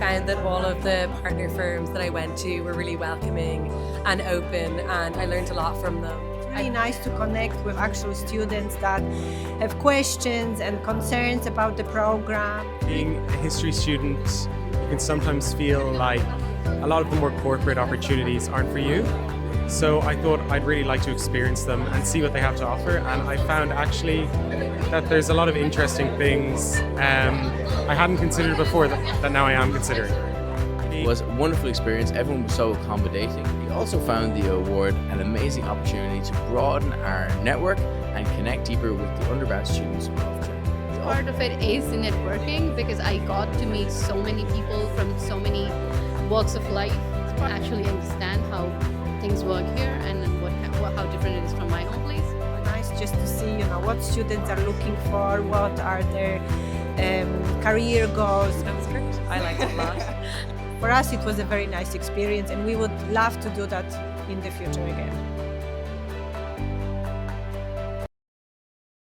found that all of the partner firms that I went to were really welcoming and open, and I learned a lot from them. Really nice to connect with actual students that have questions and concerns about the program. Being a history student, you can sometimes feel like a lot of the more corporate opportunities aren't for you. So I thought I'd really like to experience them and see what they have to offer, and I found actually that there's a lot of interesting things I hadn't considered before that now I am considering. It was a wonderful experience. Everyone was so accommodating. We also found the award an amazing opportunity to broaden our network and connect deeper with the undergrad students of Trinity. Part of it is the networking, because I got to meet so many people from so many walks of life to actually understand how things work here and how different it is from my home place. Nice just to see, what students are looking for, what are their career goals. That was great. I liked it a lot. For us, it was a very nice experience, and we would love to do that in the future again.